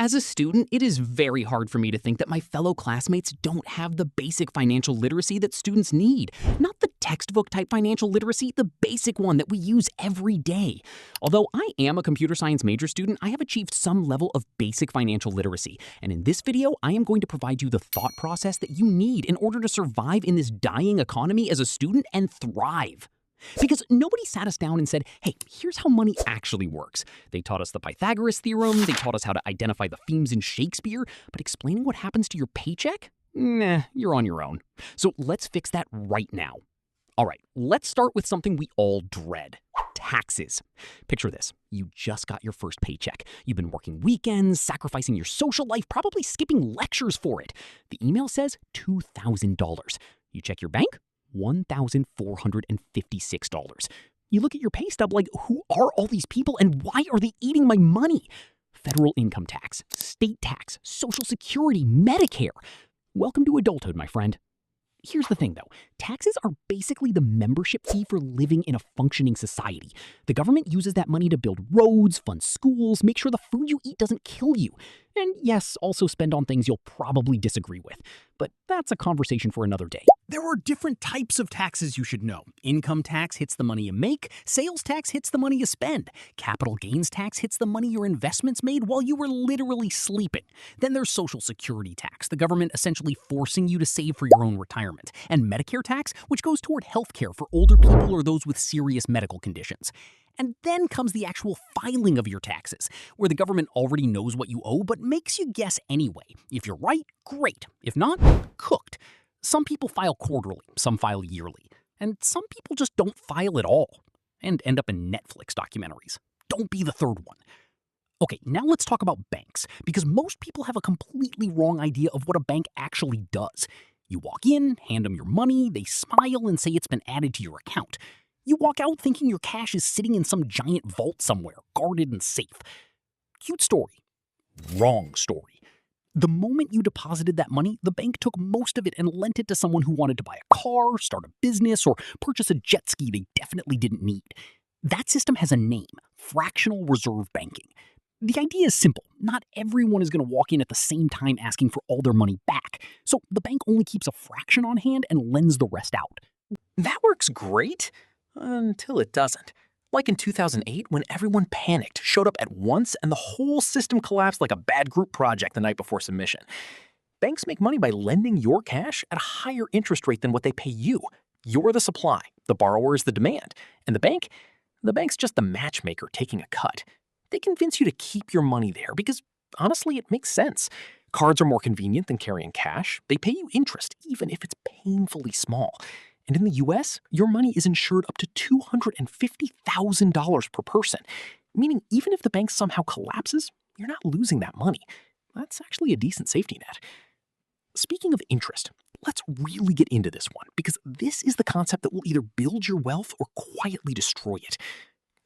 As a student, it is very hard for me to think that my fellow classmates don't have the basic financial literacy that students need. Not the textbook type financial literacy, the basic one that we use every day. Although I am a computer science major student, I have achieved some level of basic financial literacy. And in this video, I am going to provide you the thought process that you need in order to survive in this dying economy as a student and thrive. Because nobody sat us down and said, hey, here's how money actually works. They taught us the Pythagorean theorem, they taught us how to identify the themes in Shakespeare, but explaining what happens to your paycheck? Nah, you're on your own. So let's fix that right now. All right, let's start with something we all dread. Taxes. Picture this. You just got your first paycheck. You've been working weekends, sacrificing your social life, probably skipping lectures for it. The email says $2,000. You check your bank? $1,456. You look at your pay stub like, who are all these people and why are they eating my money? Federal income tax, state tax, Social Security, Medicare. Welcome to adulthood, my friend. Here's the thing, though. Taxes are basically the membership fee for living in a functioning society. The government uses that money to build roads, fund schools, make sure the food you eat doesn't kill you. And yes, also spend on things you'll probably disagree with. But that's a conversation for another day. There are different types of taxes you should know. Income tax hits the money you make. Sales tax hits the money you spend. Capital gains tax hits the money your investments made while you were literally sleeping. Then there's Social Security tax, the government essentially forcing you to save for your own retirement. And Medicare tax, which goes toward health care for older people or those with serious medical conditions. And then comes the actual filing of your taxes, where the government already knows what you owe but makes you guess anyway. If you're right, great. If not, cooked. Some people file quarterly, some file yearly, and some people just don't file at all and end up in Netflix documentaries. Don't be the third one. Okay, now let's talk about banks, because most people have a completely wrong idea of what a bank actually does. You walk in, hand them your money, they smile and say it's been added to your account. You walk out thinking your cash is sitting in some giant vault somewhere, guarded and safe. Cute story. Wrong story. The moment you deposited that money, the bank took most of it and lent it to someone who wanted to buy a car, start a business, or purchase a jet ski they definitely didn't need. That system has a name: fractional reserve banking. The idea is simple. Not everyone is going to walk in at the same time asking for all their money back. So the bank only keeps a fraction on hand and lends the rest out. That works great. Until it doesn't. Like in 2008 when everyone panicked, showed up at once, and the whole system collapsed like a bad group project the night before submission. Banks make money by lending your cash at a higher interest rate than what they pay you. You're the supply, the borrower is the demand, and the bank's just the matchmaker taking a cut. They convince you to keep your money there because, honestly, it makes sense. Cards are more convenient than carrying cash. They pay you interest, even if it's painfully small. And in the US, your money is insured up to $250,000 per person, meaning even if the bank somehow collapses, you're not losing that money. That's actually a decent safety net. Speaking of interest, let's really get into this one, because this is the concept that will either build your wealth or quietly destroy it.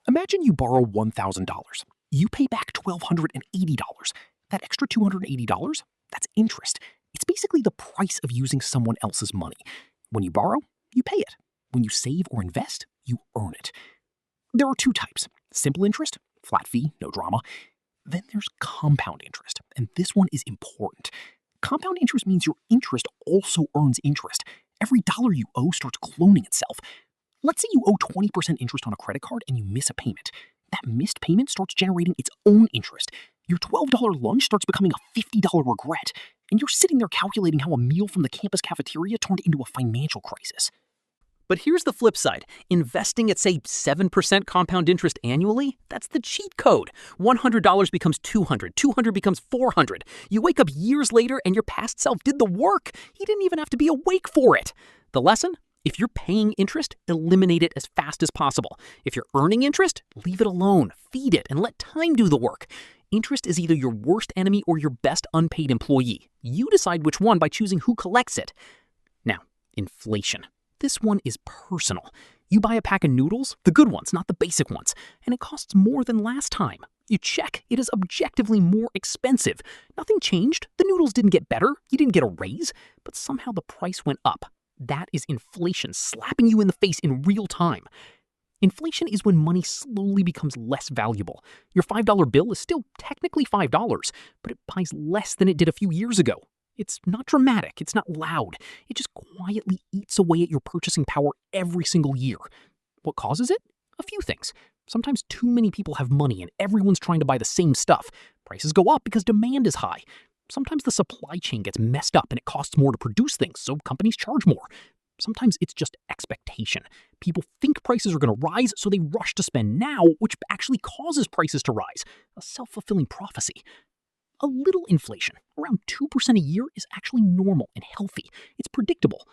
Imagine you borrow $1,000. You pay back $1,280. That extra $280, that's interest. It's basically the price of using someone else's money. When you borrow, you pay it. When you save or invest, you earn it. There are two types: simple interest, flat fee, no drama. Then there's compound interest, and this one is important. Compound interest means your interest also earns interest. Every dollar you owe starts cloning itself. Let's say you owe 20% interest on a credit card and you miss a payment. That missed payment starts generating its own interest. Your $12 lunch starts becoming a $50 regret, and you're sitting there calculating how a meal from the campus cafeteria turned into a financial crisis. But here's the flip side. Investing at, say, 7% compound interest annually, that's the cheat code. $100 becomes $200, $200 becomes $400. You wake up years later and your past self did the work. He didn't even have to be awake for it. The lesson? If you're paying interest, eliminate it as fast as possible. If you're earning interest, leave it alone, feed it, and let time do the work. Interest is either your worst enemy or your best unpaid employee. You decide which one by choosing who collects it. Now, inflation. This one is personal. You buy a pack of noodles, the good ones, not the basic ones, and it costs more than last time. You check, it is objectively more expensive. Nothing changed. The noodles didn't get better. You didn't get a raise, but somehow the price went up. That is inflation slapping you in the face in real time. Inflation is when money slowly becomes less valuable. Your $5 bill is still technically $5, but it buys less than it did a few years ago. It's not dramatic, it's not loud. It just quietly eats away at your purchasing power every single year. What causes it? A few things. Sometimes too many people have money and everyone's trying to buy the same stuff. Prices go up because demand is high. Sometimes the supply chain gets messed up and it costs more to produce things, so companies charge more. Sometimes it's just expectation. People think prices are going to rise, so they rush to spend now, which actually causes prices to rise. A self-fulfilling prophecy. A little inflation, around 2% a year, is actually normal and healthy. It's predictable.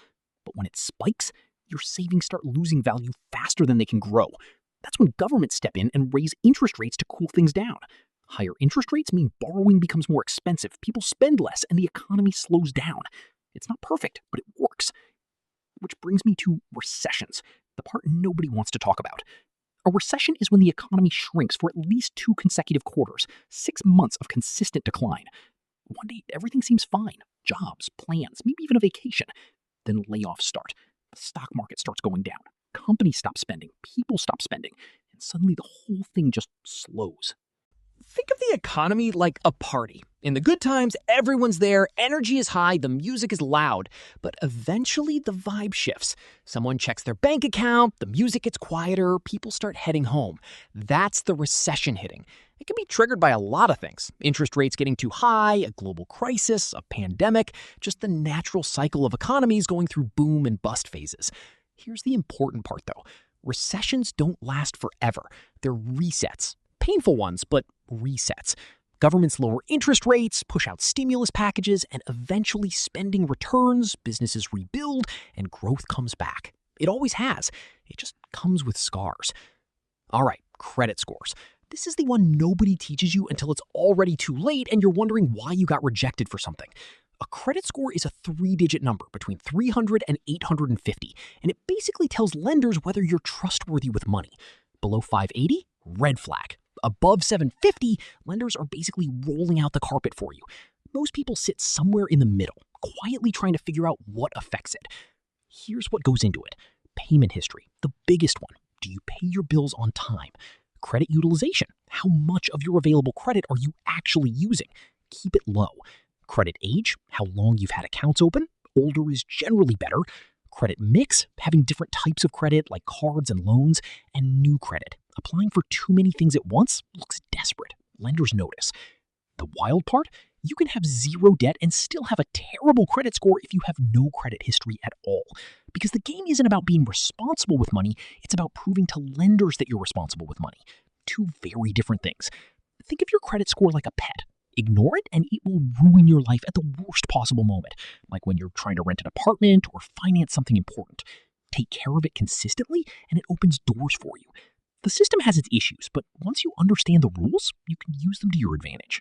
But when it spikes, your savings start losing value faster than they can grow. That's when governments step in and raise interest rates to cool things down. Higher interest rates mean borrowing becomes more expensive, people spend less, and the economy slows down. It's not perfect, but it works. Which brings me to recessions, the part nobody wants to talk about. A recession is when the economy shrinks for at least 2 consecutive quarters, 6 months of consistent decline. One day, everything seems fine. Jobs, plans, maybe even a vacation. Then layoffs start. The stock market starts going down. Companies stop spending. People stop spending. And suddenly the whole thing just slows. Think of the economy like a party. In the good times, everyone's there, energy is high, the music is loud. But eventually, the vibe shifts. Someone checks their bank account, the music gets quieter, people start heading home. That's the recession hitting. It can be triggered by a lot of things. Interest rates getting too high, a global crisis, a pandemic, just the natural cycle of economies going through boom and bust phases. Here's the important part, though. Recessions don't last forever. They're resets. Painful ones, but resets. Governments lower interest rates, push out stimulus packages, and eventually spending returns, businesses rebuild, and growth comes back. It always has. It just comes with scars. All right, credit scores. This is the one nobody teaches you until it's already too late and you're wondering why you got rejected for something. A credit score is a 3-digit number between 300 and 850, and it basically tells lenders whether you're trustworthy with money. Below 580, red flag. Above 750, lenders are basically rolling out the carpet for you. Most people sit somewhere in the middle, quietly trying to figure out what affects it. Here's what goes into it. Payment history, the biggest one. Do you pay your bills on time? Credit utilization, how much of your available credit are you actually using? Keep it low. Credit age, how long you've had accounts open. Older is generally better. Credit mix, having different types of credit like cards and loans. And new credit, applying for too many things at once looks desperate. Lenders notice. The wild part? You can have zero debt and still have a terrible credit score if you have no credit history at all. Because the game isn't about being responsible with money, it's about proving to lenders that you're responsible with money. Two very different things. Think of your credit score like a pet. Ignore it and it will ruin your life at the worst possible moment, like when you're trying to rent an apartment or finance something important. Take care of it consistently and it opens doors for you. The system has its issues, but once you understand the rules, you can use them to your advantage.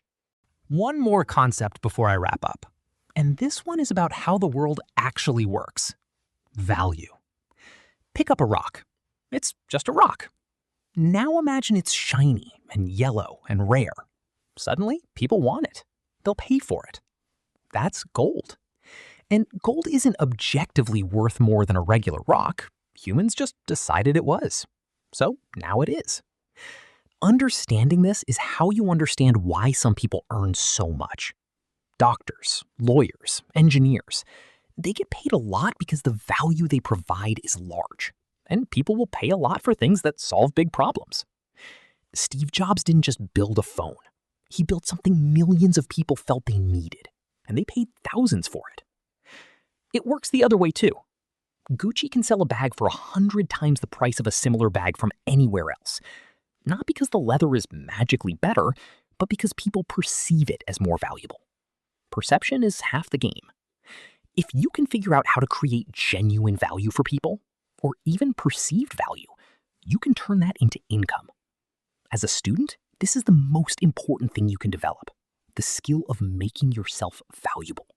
One more concept before I wrap up. And this one is about how the world actually works. Value. Pick up a rock. It's just a rock. Now imagine it's shiny and yellow and rare. Suddenly, people want it. They'll pay for it. That's gold. And gold isn't objectively worth more than a regular rock. Humans just decided it was. So now it is. Understanding this is how you understand why some people earn so much. Doctors, lawyers, engineers, they get paid a lot because the value they provide is large. And people will pay a lot for things that solve big problems. Steve Jobs didn't just build a phone. He built something millions of people felt they needed, and they paid thousands for it. It works the other way too. Gucci can sell a bag for 100 times the price of a similar bag from anywhere else. Not because the leather is magically better, but because people perceive it as more valuable. Perception is half the game. If you can figure out how to create genuine value for people, or even perceived value, you can turn that into income. As a student, this is the most important thing you can develop, the skill of making yourself valuable.